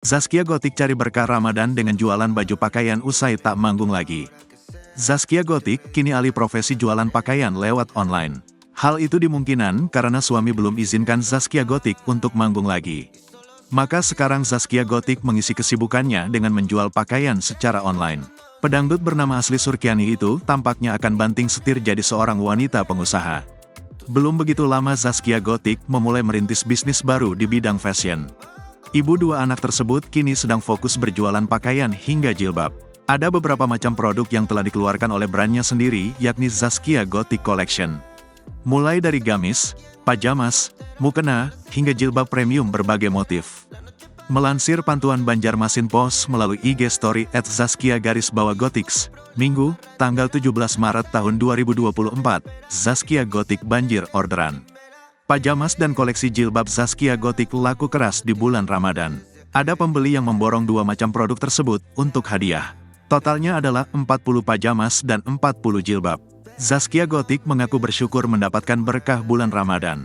Zaskia Gotik cari berkah Ramadan dengan jualan baju pakaian usai tak manggung lagi. Zaskia Gotik kini alih profesi jualan pakaian lewat online. Hal itu dimungkinan karena suami belum izinkan Zaskia Gotik untuk manggung lagi. Maka sekarang Zaskia Gotik mengisi kesibukannya dengan menjual pakaian secara online. Pedangdut bernama asli Surkiani itu tampaknya akan banting setir jadi seorang wanita pengusaha. Belum begitu lama Zaskia Gotik memulai merintis bisnis baru di bidang fashion. Ibu dua anak tersebut kini sedang fokus berjualan pakaian hingga jilbab. Ada beberapa macam produk yang telah dikeluarkan oleh brandnya sendiri, yakni Zaskia Gotik Collection. Mulai dari gamis, pajamas, mukena, hingga jilbab premium berbagai motif. Melansir pantauan Banjarmasin Post melalui IG Story @Zaskia_Gotiks, Minggu, tanggal 17 Maret tahun 2024, Zaskia Gotik banjir orderan. Pajamas dan koleksi jilbab Zaskia Gotik laku keras di bulan Ramadan. Ada pembeli yang memborong dua macam produk tersebut untuk hadiah. Totalnya adalah 40 pajamas dan 40 jilbab. Zaskia Gotik mengaku bersyukur mendapatkan berkah bulan Ramadan.